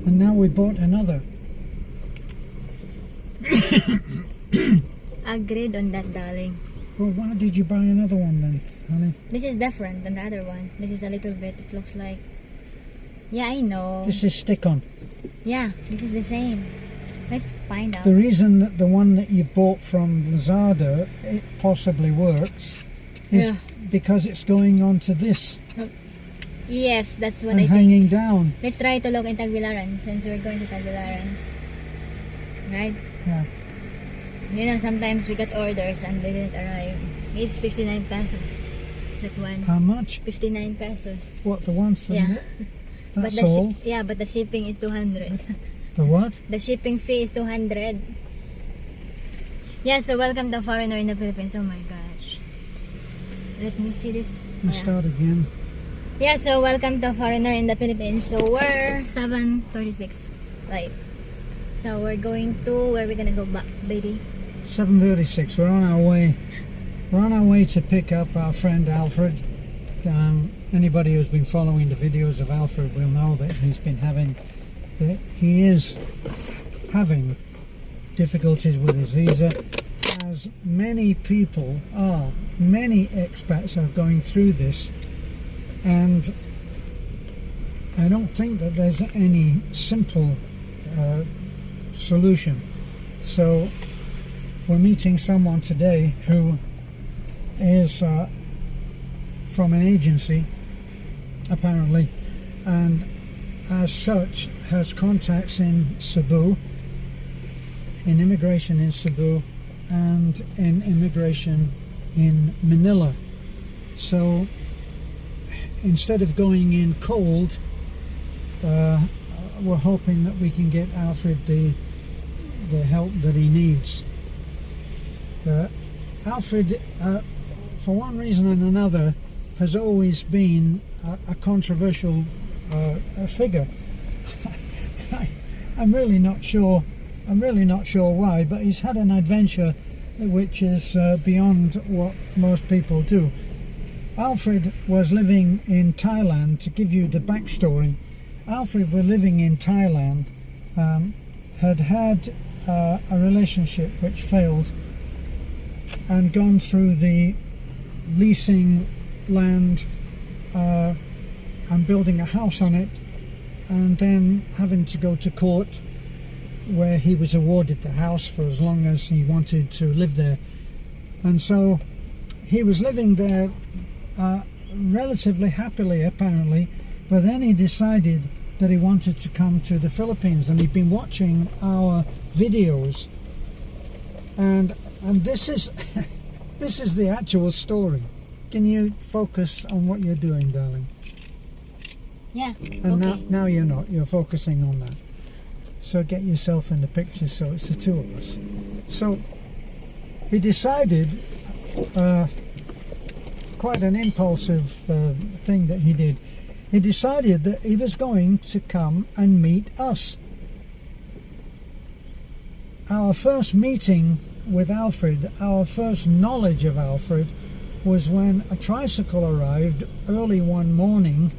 And now we bought another. Agreed on that, darling. Well, why did you buy another one then, honey? This is different than the other one. This is a little bit, it looks like... Yeah, I know. This is stick-on. Yeah, this is the same. Let's find out. The reason that the one that you bought from Lazada, it possibly works, is because it's going onto this. Yes, that's what and I think. hanging down. Let's try to look in Tagbilaran since we're going to Tagbilaran. Right? Yeah. You know, sometimes we got orders and they didn't arrive. It's 59 pesos. That one. How much? 59 pesos. What, the one from Yeah. That's but all? Yeah, but the shipping is 200. The what? The shipping fee is 200. Yeah, so welcome to Foreigner in the Philippines. Oh my gosh. Let me see this. Let's start again. Yeah, so welcome to Foreigner in the Philippines. So we're 7:36 live. So we're going to, where are we gonna go back, baby? 7:36. We're on our way. We're on our way to pick up our friend Alfred. Anybody who's been following the videos of Alfred will know that he is having difficulties with his visa, as many people are. Many expats are going through this, and I don't think that there's any simple solution. So we're meeting someone today who is from an agency, apparently, and as such has contacts in Cebu, in immigration in Cebu, and in immigration in Manila. So instead of going in cold, we're hoping that we can get Alfred the help that he needs. Alfred, for one reason and another, has always been a controversial figure. I'm really not sure why, but he's had an adventure which is beyond what most people do. Alfred was living in Thailand. To give you the backstory, Alfred was living in Thailand, had a relationship which failed, and gone through the leasing land and building a house on it, and then having to go to court where he was awarded the house for as long as he wanted to live there. And so he was living there relatively happily, apparently, but then he decided that he wanted to come to the Philippines, and he'd been watching our videos, and this is this is the actual story. Can you focus on what you're doing, darling? Yeah. And okay. now you're not. You're focusing on that. So get yourself in the picture. So it's the two of us. So he decided, quite an impulsive thing that he did. He decided that he was going to come and meet us. Our first meeting with Alfred, our first knowledge of Alfred, was when a tricycle arrived early one morning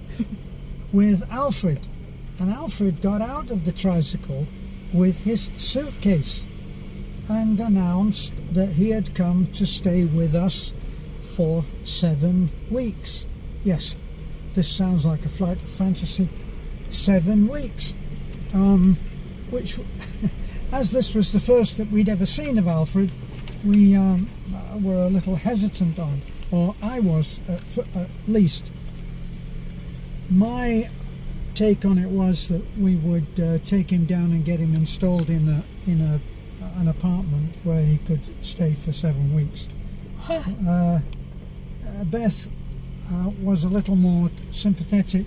with Alfred. And Alfred got out of the tricycle with his suitcase and announced that he had come to stay with us for 7 weeks. Yes, this sounds like a flight of fantasy. 7 weeks. Which, as this was the first that we'd ever seen of Alfred, we were a little hesitant on, or I was at least. My take on it was that we would take him down and get him installed in an apartment where he could stay for 7 weeks. Beth was a little more sympathetic.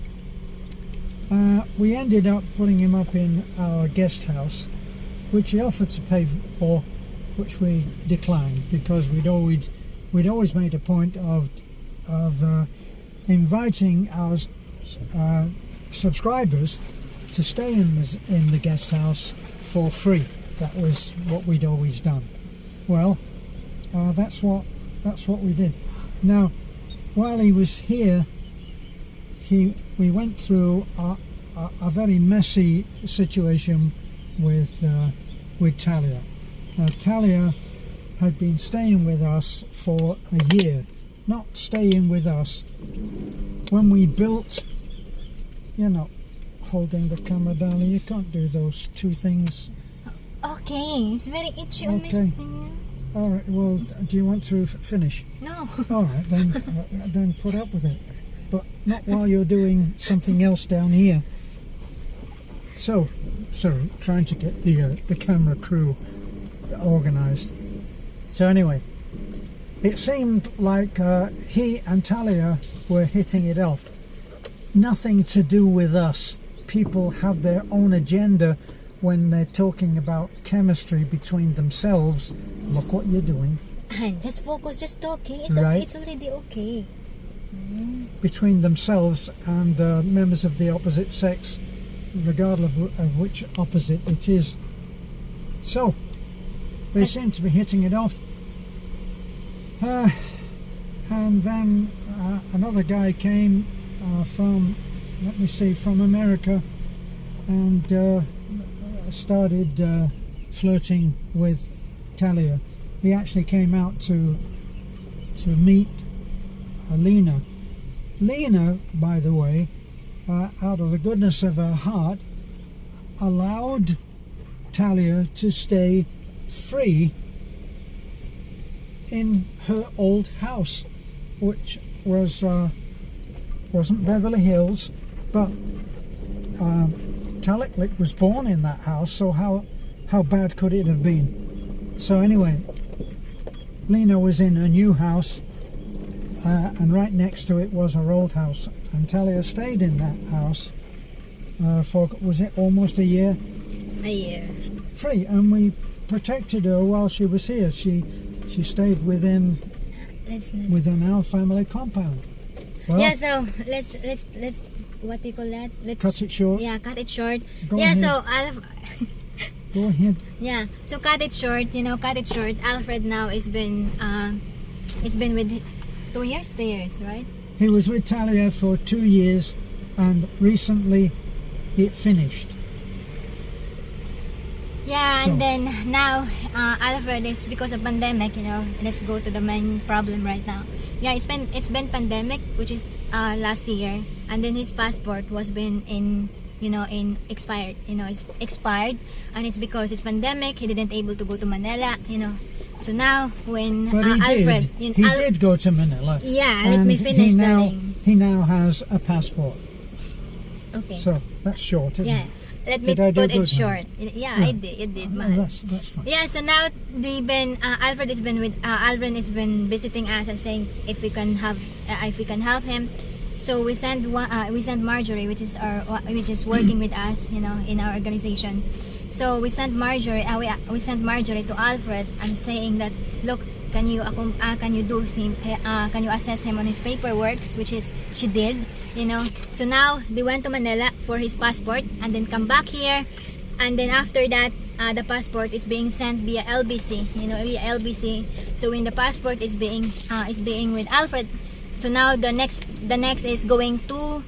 We ended up putting him up in our guest house, which he offered to pay for, which we declined, because we'd always made a point of inviting our subscribers to stay in the guest house for free. That was what we'd always done. Well, that's what we did. Now, while he was here, we went through a very messy situation with Talia. Now, Talia had been staying with us for a year. Not staying with us. When we built, you're not holding the camera, darling. You can't do those two things. Okay, it's very itchy on my Okay. skin. All right. Well, do you want to finish? No. All right, then put up with it. But not while you're doing something else down here. So, sorry, trying to get the camera crew organised. So anyway, it seemed like he and Talia were hitting it off. Nothing to do with us. People have their own agenda when they're talking about chemistry between themselves. Look what you're doing. And just focus, just talking. It's Right. okay, it's already okay. Between themselves and members of the opposite sex, regardless of which opposite it is. So, they seem to be hitting it off. And then another guy came from America and started flirting with Talia. He actually came out to meet Lena. Lena, by the way, out of the goodness of her heart, allowed Talia to stay free in her old house, which wasn't Beverly Hills, but Taliklik was born in that house, so how bad could it have been? So anyway, Lena was in a new house, and right next to it was her old house, and Talia stayed in that house for, was it almost a year? A year. Free, and we protected her while she was here. She stayed within our family compound. Well, Yeah, so let's what do you call that? Let's cut it short. Yeah, cut it short. Go yeah, ahead. so Go ahead. yeah, so cut it short. Cut it short. Alfred now has been with 2 years, 3 years, right? He was with Talia for 2 years, and recently it finished. Yeah, So- and then now Alfred is, because of pandemic. Let's go to the main problem right now. Yeah, it's been pandemic, which is last year, and then his passport was been in expired. It's expired, and it's because it's pandemic. He didn't able to go to Manila. So now when But he Alfred, did. He did go to Manila. Yeah, let and me finish, darling. he now has a passport. Okay. So that's short, isn't Yeah, it? let me Did I do put it good, short. Yeah, Yeah. I did. It did, Oh, man. that's fine. Yeah, so now Alfred has been with Alfred has been visiting us and saying if we can help him. So we sent Marjorie, which is working with us, in our organization. So we sent Marjorie to Alfred and saying that, look, can you assess him on his paperwork, which is she did. So now they went to Manila for his passport and then come back here, and then after that the passport is being sent via LBC, via LBC. So when the passport is being with Alfred, so now the next is going to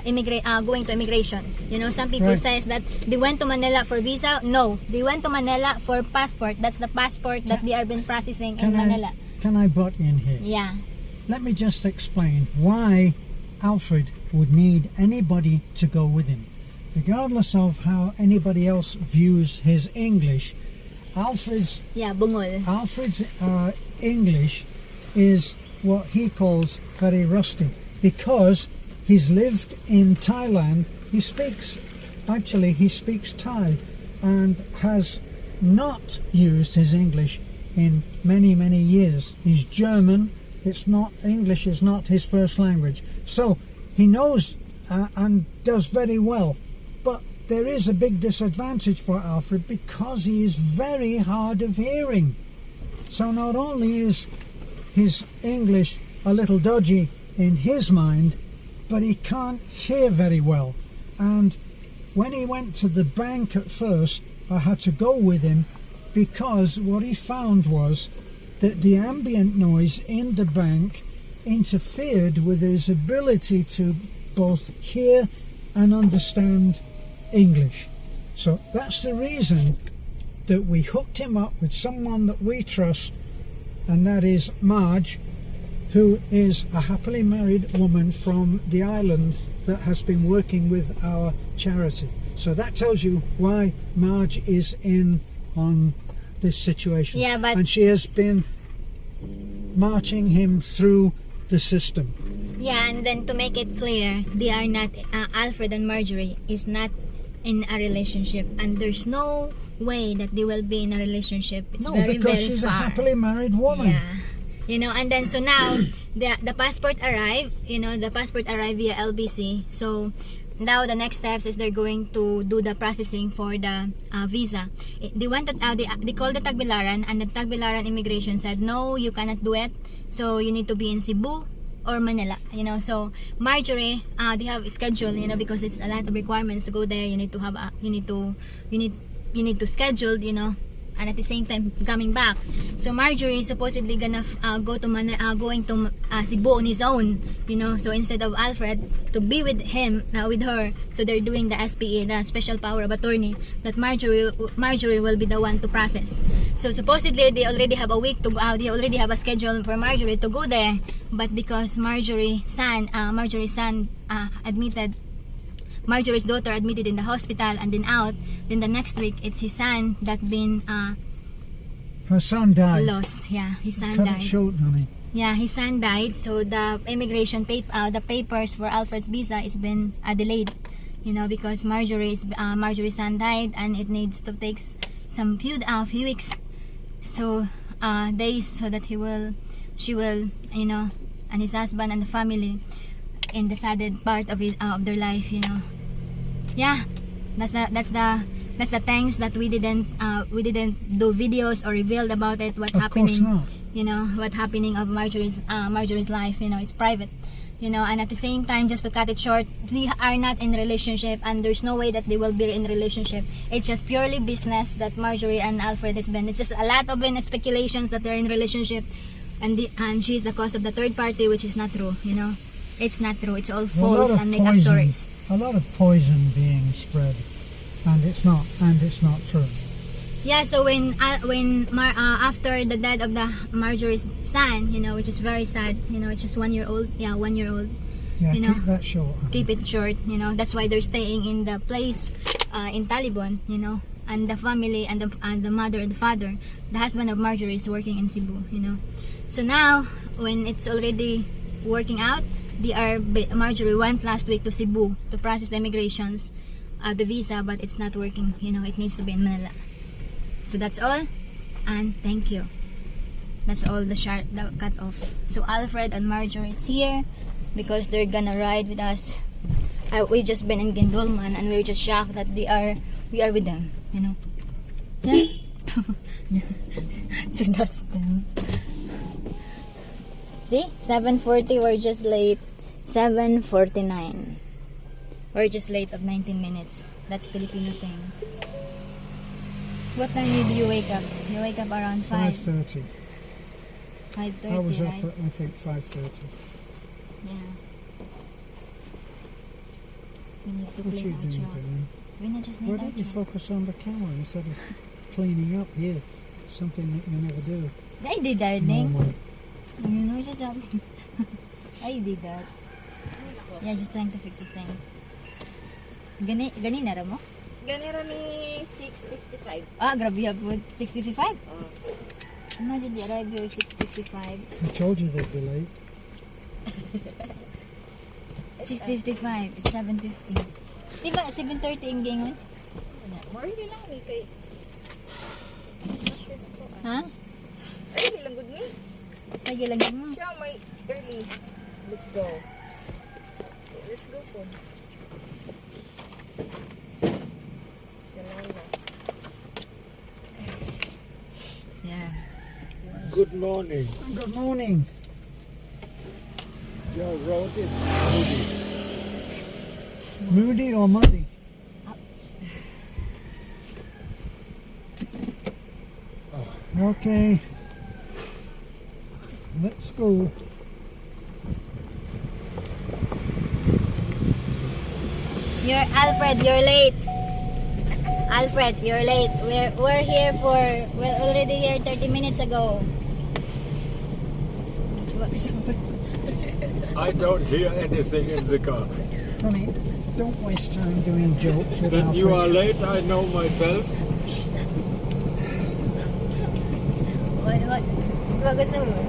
immigration. Some people Right. says that they went to Manila for visa. No, they went to Manila for passport. That's the passport that they are been processing in Manila. Can I butt in here? Yeah. Let me just explain why Alfred would need anybody to go with him. Regardless of how anybody else views his English, Alfred's Bungol. English is what he calls very rusty, because he's lived in Thailand. He speaks Thai and has not used his English in many, many years. He's German. English is not his first language. So he knows and does very well. But there is a big disadvantage for Alfred because he is very hard of hearing. So not only is his English a little dodgy in his mind, but he can't hear very well. And when he went to the bank at first, I had to go with him because what he found was that the ambient noise in the bank interfered with his ability to both hear and understand English. So that's the reason that we hooked him up with someone that we trust, and that is Marge, who is a happily married woman from the island that has been working with our charity. So that tells you why Marge is in on this situation. Yeah, but and she has been marching him through the system. yeah, and then to make it clear, they are not. Alfred and Marjorie is not in a relationship, and there's no way that they will be in a relationship. It's No, very, because very she's far. a happily married woman. Yeah. You know, and then so now the passport arrived, the passport arrived via LBC. So now the next steps is they're going to do the processing for the visa. They went to, they called the Tagbilaran, and the Tagbilaran immigration said, no, you cannot do it. So you need to be in Cebu or Manila, So Marjorie, they have a schedule, because it's a lot of requirements to go there. You need to have you need to schedule, and at the same time coming back. So Marjorie is supposedly gonna going to Cebu on his own, So instead of Alfred to be with him, with her, so they're doing the SPA, the special power of attorney, that Marjorie will be the one to process. So supposedly they already have a week to go out. They already have a schedule for Marjorie to go there, but because Marjorie's son Marjorie's daughter admitted in the hospital and then out. Then the next week, it's his son that been Her son died. lost. Yeah, his son Cut died. it short, honey. Yeah, his son died. So the immigration the papers for Alfred's visa is been delayed. Because Marjorie's son died, and it needs to take some few weeks, so days, so that she will, and his husband and the family in the saddened part of their life, Yeah, that's the things that we didn't do videos or revealed about it. What Of happening, course not. What happening of Marjorie's life. It's private. And at the same time, just to cut it short, they are not in relationship, and there's no way that they will be in relationship. It's just purely business that Marjorie and Alfred has been. It's just a lot of speculations that they're in relationship, and she's the cause of the third party, which is not true. It's not true. It's all false and make up stories. A lot of poison being spread, and it's not true. Yeah, so when after the death of the Marjorie's son, which is very sad, it's just 1 year old. Yeah, 1 year old. Yeah, keep that short. Keep it short. That's why they're staying in the place in Taliban. And the family and the mother and the father, the husband of Marjorie is working in Cebu. So now when it's already working out, Marjorie went last week to Cebu to process the immigrations, the visa, but it's not working. It needs to be in Manila. So that's all, and thank you. That's all the cut off. So Alfred and Marjorie is here because they're gonna ride with us. We just been in Gindolman, and we're just shocked that we are with them. Yeah. So that's them. See, 7:40. We're just late. 7:49. We're just late of 19 minutes. That's Filipino thing. What time did you wake up? You wake up around 5:30. 5:30, I was up right? at, I think, 5:30. Yeah. We need to What you clean doing, outro. Ben? We not just need Why don't you outro. focus on the camera instead of cleaning up here? Something that you never do. I did that, Ding. Normally. Just I did that. Yeah, just trying to fix this thing. Gani na ra mo? Ganira ni 6:55. Grabe ya po. 6:55? Imagine the arrive here 6:55. I told you they'd be late. 6:55. It's 7:50. Diba 7:30 ang gingon? More di lang ni kay. Ha? Early lang good me. Sige lagi mo. Siya may early. Let's go. Let's go po. Yeah. Good morning. Good morning. Your road is moody. Moody or muddy? Okay. Let's go. You're Alfred, you're late. Alfred, you're late. We're here for we're already here 30 minutes ago. I don't hear anything in the car. Honey, don't waste time doing jokes with That Alfred. you are late, I know myself. What gusto mo?